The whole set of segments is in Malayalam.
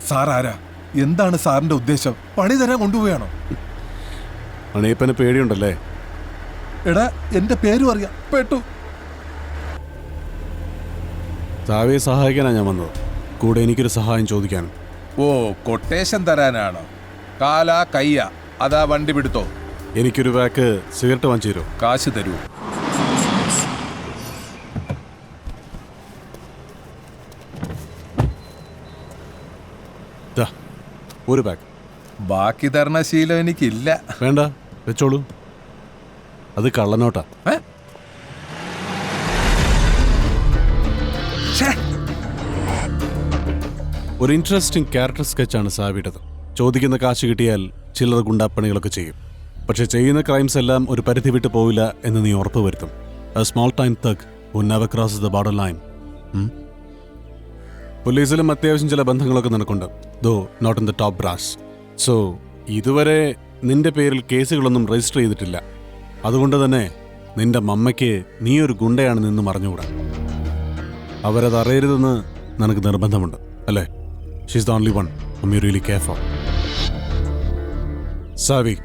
സാർ ആരാ? എന്താണ് സാറിന്റെ ഉദ്ദേശം? പണി തരാൻ കൊണ്ടുപോയാണോ? അണയപ്പന് പേടിയുണ്ടല്ലേ? എടാ, എന്റെ പേരും അറിയാം. പെട്ടു. സാവിയെ സഹായിക്കാനാണ് ഞാൻ വന്നത്. കൂടെ എനിക്കൊരു സഹായം ചോദിക്കാനും. ഓ, കൊട്ടേഷൻ തരാനാണോ? കാലാ കയ്യ അതാ വണ്ടി പിടുത്തോ. എനിക്കൊരു പാക്ക് സിഗരറ്റ് വാങ്ങിച്ചു തരുമോ? കാശ് തരൂ. ഒരു പാക്ക്. ബാക്കി തരണ ശീലം എനിക്കില്ല. വേണ്ട, വെച്ചോളൂ. അത് കള്ളനോട്ടാ. ഒരു ഇൻട്രസ്റ്റിംഗ് ക്യാരക്ടർ സ്കെച്ചാണ് സാവിയുടേത്. ചോദിക്കുന്ന കാശ് കിട്ടിയാൽ ചില്ലറ ഗുണ്ടാപ്പണികളൊക്കെ ചെയ്യും. പക്ഷെ ചെയ്യുന്ന ക്രൈംസ് എല്ലാം ഒരു പരിധി വിട്ട് പോവില്ല എന്ന് നീ ഉറപ്പ് വരുത്തും. A small time thug who never crosses the border line. പോലീസിലും അത്യാവശ്യം ചില ബന്ധങ്ങളൊക്കെ നിനക്കുണ്ട്, though not in the top brass. So ഇതുവരെ നിന്റെ പേരിൽ കേസുകളൊന്നും രജിസ്റ്റർ ചെയ്തിട്ടില്ല. അതുകൊണ്ട് തന്നെ നിന്റെ മമ്മയ്ക്ക് നീ ഒരു ഗുണ്ടയാണെന്ന് അറിഞ്ഞുകൂടാ. അവരത് അറിയരുതെന്ന് നിനക്ക് നിർബന്ധമുണ്ട് അല്ലേ? She's the only one whom you really care for. Savi,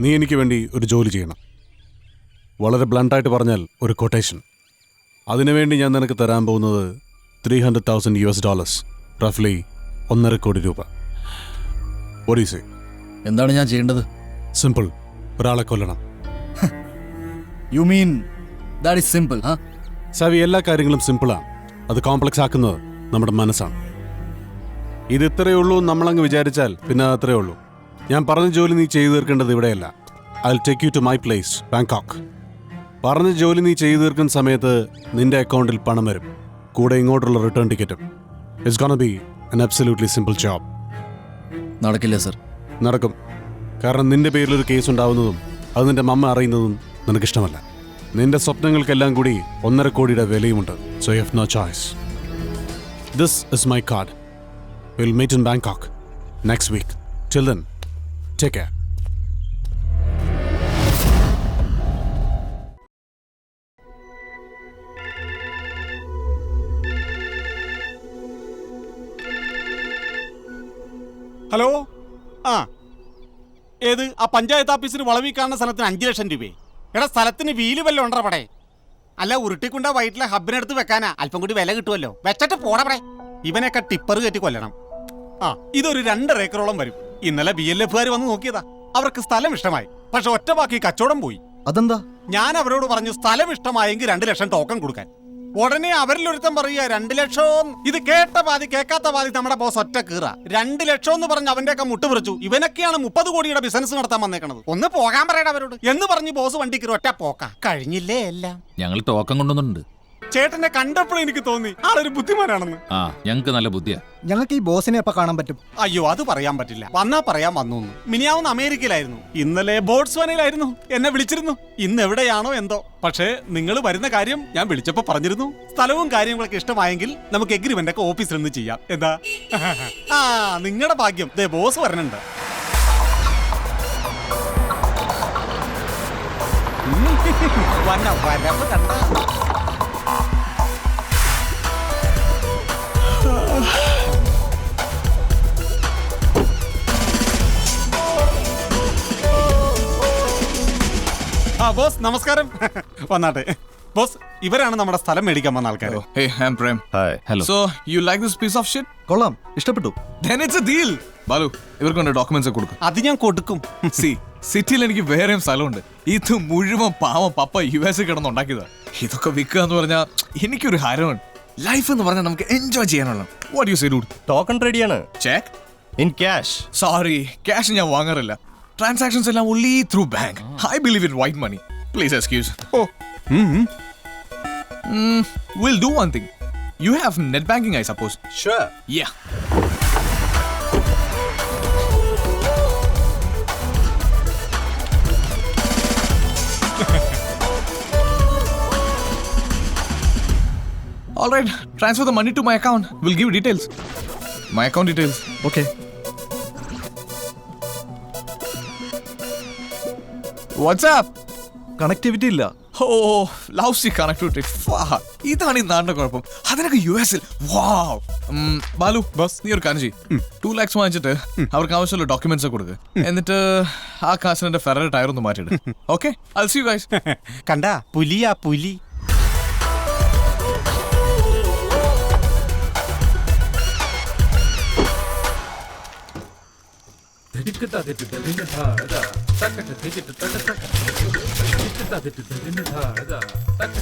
നീ എനിക്ക് വേണ്ടി ഒരു ജോലി ചെയ്യണം. വളരെ ബ്ലണ്ടായിട്ട് പറഞ്ഞാൽ ഒരു കൊട്ടേഷൻ. അതിനുവേണ്ടി ഞാൻ നിനക്ക് തരാൻ പോകുന്നത് $300,000, റഫ്ലി 1.5 കോടി രൂപ. What do you say? എന്താണ് ഞാൻ ചെയ്യേണ്ടത്? സിമ്പിൾ, ഒരാളെ കൊല്ലണം. You mean that is simple? Savi, എല്ലാ കാര്യങ്ങളും സിമ്പിളാണ്. അത് കോംപ്ലക്സ് ആക്കുന്നത് നമ്മുടെ മനസ്സാണ്. ഇത് ഇത്രയേ ഉള്ളൂ നമ്മളങ്ങ് വിചാരിച്ചാൽ പിന്നെ അത്രയേ ഉള്ളൂ. ഞാൻ പറഞ്ഞ ജോലി നീ ചെയ്തു തീർക്കേണ്ടത് ഇവിടെയല്ല. I will take you to my place, Bangkok. പറഞ്ഞ ജോലി നീ ചെയ്തു തീർക്കുന്ന സമയത്ത് നിന്റെ അക്കൗണ്ടിൽ പണം വരും, കൂടെ ഇങ്ങോട്ടുള്ള റിട്ടേൺ ടിക്കറ്റും. It's gonna B an absolutely simple job. നടക്കില്ല സർ. നടക്കും. കാരണം നിന്റെ പേരിലൊരു കേസ് ഉണ്ടാവുന്നതും അത് നിന്റെ മമ്മ അറിയുന്നതും നിനക്കിഷ്ടമല്ല. നിന്റെ സ്വപ്നങ്ങൾക്കെല്ലാം കൂടി 1.5 കോടിയുടെ വിലയുമുണ്ട്. So you have no choice. This is my card. Will meet in Bangkok next week. Till then, take care. Hello, ഏത് ആ പഞ്ചായത്ത് ഓഫീസിന് വളവി കാണുന്ന സ്ഥലത്തിന് 5 ലക്ഷം രൂപയെ? എടാ, സ്ഥലത്തിന് വീല് വല്ലതും ഉണ്ടോ പടേ? അല്ല, ഉരുട്ടിക്കൊണ്ട വയറ്റിലെ ഹബിനെടുത്ത് വെക്കാനാ. അല്പം കൂടി വില കിട്ടുമല്ലോ. വെച്ചിട്ട് പോടാ പടേ. ഇവനെയൊക്കെ ടിപ്പർ കയറ്റി കൊല്ലണം. ഇതൊരു 2.5 ഏക്കറോളം വരും. ഇന്നലെ BLF വന്ന് നോക്കിയതാ. അവർക്ക് സ്ഥലം ഇഷ്ടമായി. പക്ഷെ ഒറ്റ ബാക്കി കച്ചവടം പോയി. അതെന്താ? ഞാൻ അവരോട് പറഞ്ഞു സ്ഥലം ഇഷ്ടമായെങ്കിൽ 2 ലക്ഷം ടോക്കൺ കൊടുക്കാൻ. ഉടനെ അവരിലൊരുത്തം പറയുക 2 ലക്ഷം. ഇത് കേട്ട പാതി കേൾക്കാത്ത പാതി നമ്മുടെ ബോസ് ഒറ്റ കീറ. 2 ലക്ഷം എന്ന് പറഞ്ഞ് അവന്റെയൊക്കെ മുട്ടുപിടിച്ചു. ഇവനൊക്കെയാണ് 30 കോടിയുടെ ബിസിനസ് നടത്താൻ വന്നേക്കണത്. ഒന്ന് പോകാൻ പറയട അവരോട് എന്ന് പറഞ്ഞ് ബോസ് വണ്ടി കീറി ഒറ്റ പോക്ക. കഴിഞ്ഞില്ലേ എല്ലാം? ഞങ്ങൾ ടോക്കൺ കൊണ്ടുവന്നിട്ടുണ്ട്. ചേട്ടനെ കണ്ടപ്പോഴും എനിക്ക് തോന്നി ആളൊരു ബുദ്ധിമാനാണെന്ന്. ഞങ്ങൾക്ക് നല്ല ബുദ്ധിയാ. ഞങ്ങൾക്ക് ഈ ബോസിനെ എപ്പോ കാണാൻ പറ്റും? അയ്യോ, അത് പറയാൻ പറ്റില്ല. വന്നാ പറയാൻ വന്നു. മിനിയാവുന്ന അമേരിക്കയിലായിരുന്നു, ഇന്നലെ ബോട്സ്വാനയിലായിരുന്നു. എന്നെ വിളിച്ചിരുന്നു. ഇന്ന് എവിടെയാണോ എന്തോ. പക്ഷേ നിങ്ങൾ വരുന്ന കാര്യം ഞാൻ വിളിച്ചപ്പോ പറഞ്ഞിരുന്നു. സ്ഥലവും കാര്യങ്ങളൊക്കെ ഇഷ്ടമായെങ്കിൽ നമുക്ക് എഗ്രിമെന്റ് ഒക്കെ ഓഫീസിൽ നിന്ന് ചെയ്യാം. എന്താ? നിങ്ങളുടെ ഭാഗ്യം, ദേ ബോസ് വരണുണ്ട്. വരവ് കണ്ട. ബോസ് നമസ്കാരം. വന്നാട്ടെ. ബോസ്, ഇവരാണ് നമ്മുടെ സ്ഥലം മേടിക്കാൻ വന്ന ആൾക്കാർ. Hey, I'm Prem. Hi. Hello. So, you like this piece of shit? കൊള്ളാം, ഇഷ്ടപ്പെട്ടു. Then it's a deal. Balu, ഇവർക്ക് കൊണ്ട് ഡോക്യുമെന്റ്സ് കൊടുക്കും. അത് ഞാൻ കൊടുക്കും. സി, സിറ്റിയിൽ എനിക്ക് വേറെയും സ്ഥലമുണ്ട്. ഇത് മുഴുവൻ പാവം പപ്പ US കിടന്നുണ്ടാക്കിയതാ. ഇതൊക്കെ വിൽക്കുക എന്ന് പറഞ്ഞാൽ എനിക്കൊരു ഹരമാണ്. ലൈഫ് എന്ന് പറഞ്ഞാൽ നമുക്ക് എൻജോയ് ചെയ്യാനുള്ള. What you say dude? Token റെഡിയാണ്. Check in cash. Sorry, cash ഞാൻ വാങ്ങാറില്ല. ട്രാൻസാക്ഷൻസ് എല്ലാം only through bank. I believe in white money. Please excuse. We'll do one thing. You have net banking, I suppose. Sure. Yeah. All right, transfer the money to my account. We'll give details. My account details. Okay. What's up? Connectivity ഇല്ല. ഓ ലൗസി കണക്ടിവിറ്റി. ഇതാണ് ഈ നാടിന്റെ കുഴപ്പം. അതിനൊക്കെ US-ൽ വാവ്. ബാലു ബസ് നീ ഒരു കാര്യം ചെയ്യും 2 lakhs വാങ്ങിച്ചിട്ട് അവർക്ക് ആവശ്യമുള്ള ഡോക്യുമെന്റ്സ് കൊടുക്കുക. എന്നിട്ട് ആ കാശിന്റെ ഫെററി ടയർ ഒന്ന് മാറ്റിയിട്. Okay, I'll see you guys. കണ്ടാ പുലിയാ പുലി.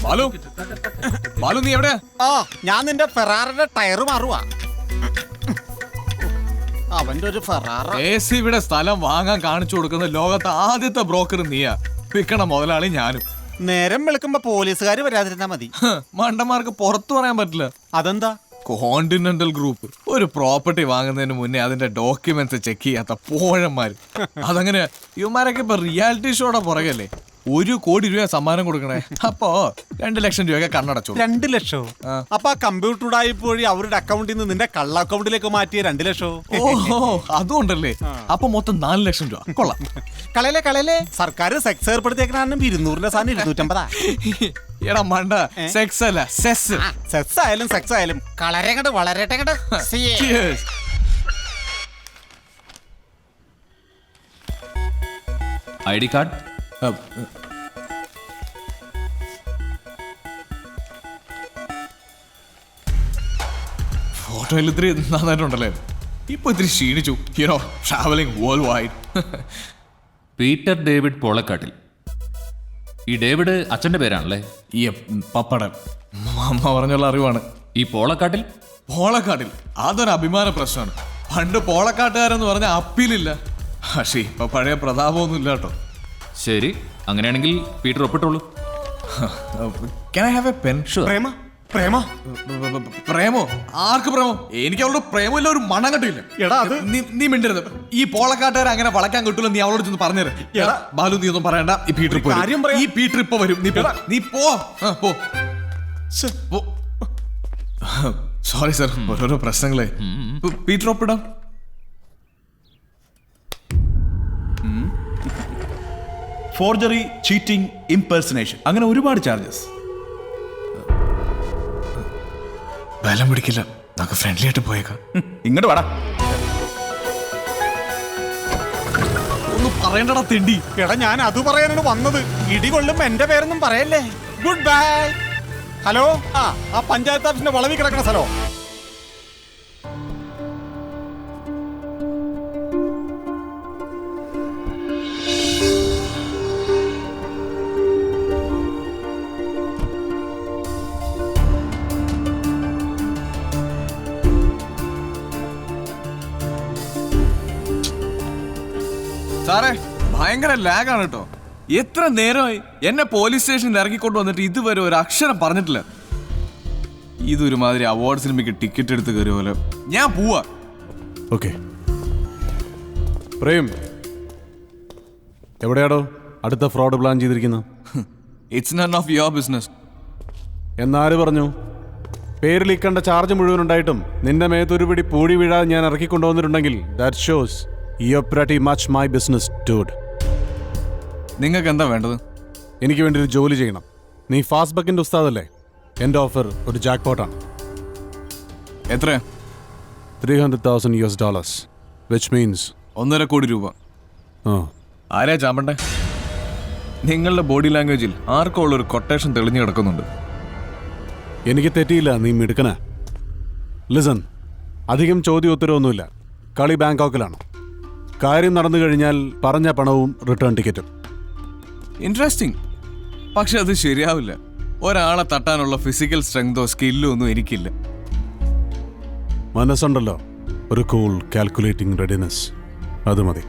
ബാലു ബാലു നീ എവിടെയാ? ആ ഞാൻ നിന്റെ ഫെറാറിന്റെ ടയർ മാറുവാ. അവന്റെ ഒരു ഫെറാറ. ഇവിടെ സ്ഥലം വാങ്ങാൻ കാണിച്ചു കൊടുക്കുന്ന ലോകത്തെ ആദ്യത്തെ ബ്രോക്കർ നീയാ. വിൽക്കണ മുതലാളി ഞാനും. നേരം വെളുക്കുമ്പോ പോലീസുകാർ വരാതിരുന്നാ മതി. മണ്ടന്മാർക്ക് പുറത്തു പറയാൻ പറ്റില്ല. അതെന്താ? കോണ്ടിനെന്റൽ ഗ്രൂപ്പ് ഒരു പ്രോപ്പർട്ടി വാങ്ങുന്നതിന് മുന്നേ അതിന്റെ ഡോക്യുമെന്റ്സ് ചെക്ക് ചെയ്യാത്ത പോഴന്മാര്. അതങ്ങനെ ഇവന്മാരൊക്കെ ഇപ്പൊ റിയാലിറ്റി ഷോയുടെ പുറകല്ലേ. 1 കോടി രൂപ സമ്മാനം കൊടുക്കണേ. അപ്പോ 2 ലക്ഷം രൂപയൊക്കെ കണ്ണടച്ചു. 2 ലക്ഷോ? അപ്പൊ ആ കമ്പ്യൂട്ടറുടായി പോയി അവരുടെ അക്കൗണ്ടിൽ നിന്ന് നിന്റെ കള്ള അക്കൗണ്ടിലേക്ക് മാറ്റിയ 2 ലക്ഷോ? ഓഹോ അതുകൊണ്ടല്ലേ. അപ്പൊ മൊത്തം 4 ലക്ഷം രൂപ. കൊള്ളാം. കളയലേ സർക്കാർ സെക്സ് ഏർപ്പെടുത്തിയേക്കണ 200 സാധനം 250. എടാ മണ്ട, സെക്സ് അല്ല സെസ്. സെക്സ് ആയാലും കളരെ വളരട്ടെ. Cheers. ID card. ഫോട്ടോയിൽ ഇത്തിരി നന്നായിട്ടുണ്ടല്ലേ. ഇപ്പൊ ഇത്തിരി ക്ഷീണിച്ചു. You know travelling world wide. Peter David Polakkattil. ഈ ഡേവിഡ് അച്ഛൻ്റെ പേരാണല്ലേ? ഈ പപ്പടൻ അമ്മ പറഞ്ഞുള്ള അറിവാണ്. ഈ പോളക്കാട്ടിൽ പോളക്കാട്ടിൽ അതൊരു അഭിമാന പ്രശ്നമാണ്. പണ്ട് പോളക്കാട്ടുകാരെന്ന് പറഞ്ഞ അപ്പീലില്ല. പക്ഷേ ഇപ്പൊ പഴയ പ്രതാപമൊന്നും ഇല്ല കേട്ടോ. ശരി, അങ്ങനെയാണെങ്കിൽ പീറ്റർ ഒപ്പിട്ടോളൂ. Can I have a pen? പ്രേമ പ്രേമോ? ആർക്ക് പ്രേമോ? എനിക്ക് അവളോട് പ്രേമമില്ല, ഒരു മണം കെട്ടില്ല. എടാ അത് നീ മിണ്ടരുത്. ഈ പോളക്കാട്ടുകാരെ അങ്ങനെ വളക്കാൻ കിട്ടൂല. നീ അവളോട് ചെന്ന് പറഞ്ഞേര്. ബാലു നീ ഒന്നും പറയണ്ട. ഈ പീറ്റർ ഇപ്പൊ കാര്യം പറയാം. ഈ പീറ്റർ ഇപ്പൊ വരും. നീ പോ. സോറി സർ, ഓരോരോ പ്രശ്നങ്ങളെ. പീറ്റർ ഒപ്പിടാം. ഫോർജറി, ചീറ്റിംഗ്, ഇംപേഴ്സണേഷൻ, അങ്ങനെ ഒരുപാട് ചാർജസ്. ബലം പിടിക്കില്ല. നമുക്ക് ഫ്രണ്ട്ലി ആയിട്ട് പോയേക്കാം. ഇങ്ങോട്ട് വാടാ. ഒന്ന് പറയണ്ടടാ തെണ്ടി. എടാ ഞാൻ അത് പറയാനാണ് വന്നത്. ഇടി കൊള്ളുമ്പോ എന്റെ പേരൊന്നും പറയല്ലേ. Good bye. ഹലോ, ആ പഞ്ചായത്ത് ഓഫീസിന്റെ വളവിൽ കിടക്കണ സ്ഥലോ? സാറേ ഭയങ്കര ലാഗാണ് കേട്ടോ. എത്ര നേരമായി എന്നെ പോലീസ് സ്റ്റേഷനിൽ ഇറങ്ങിക്കൊണ്ട് വന്നിട്ട് ഇതുവരെ ഒരു അക്ഷരം പറഞ്ഞിട്ടില്ല. ഇതൊരുമാതിരി അവാർഡ് സിനിമയ്ക്ക് ടിക്കറ്റ് എടുത്ത് കയറിയ പോലെ. ഞാൻ പോവാ. ഓക്കെ പ്രേം, എവിടെയാടോ അടുത്ത ഫ്രോഡ് പ്ലാൻ ചെയ്തിരിക്കുന്നത്? It's none of your business. എന്നാര് പറഞ്ഞു? പേരിൽ ഇക്കണ്ട ചാർജ് മുഴുവൻ ഉണ്ടായിട്ടും നിന്റെ മേത്തൊരു പിടി പൂടി വീഴാതെ ഞാൻ ഇറക്കിക്കൊണ്ടുവന്നിട്ടുണ്ടെങ്കിൽ that shows you're pretty much my business dude. നിങ്ങൾക്ക് എന്താ വേണ്ടത്? എനിക്ക് വേണ്ടി ഒരു ജോലി ചെയ്യണം. നീ ഫാസ്റ്റ് ബക്കിന്റെ ഉസ്താദല്ലേ? എൻ്റെ ഓഫർ ഒരു ജാക്ക് പോട്ടാണ്. എത്ര? $300,000 which means 1.5 കോടി രൂപ. ആരാ ചാമ്പണ്ടേ? നിങ്ങളുടെ ബോഡി ലാംഗ്വേജിൽ ആർക്കും ഉള്ളൊരു കൊട്ടേഷൻ തെളിഞ്ഞു കിടക്കുന്നുണ്ട്. എനിക്ക് തെറ്റിയില്ല, നീ മിടുക്കനാ. ലിസൺ, അധികം ചോദ്യം ഉത്തരവൊന്നുമില്ല. കളി ബാങ്കോക്കിലാണ്. കാര്യം നടന്നു കഴിഞ്ഞാൽ പറഞ്ഞ പണവും റിട്ടേൺ ടിക്കറ്റും. ഇൻട്രസ്റ്റിംഗ്. പക്ഷെ അത് ശരിയാവില്ല. ഒരാളെ തട്ടാനുള്ള ഫിസിക്കൽ സ്ട്രെങ്തോ സ്കില്ലോ ഒന്നും എനിക്കില്ല. മനസ്സുണ്ടല്ലോ, ഒരു കൂൾ കാൽക്കുലേറ്റിംഗ് റെഡിനെസ്, അത് മതി.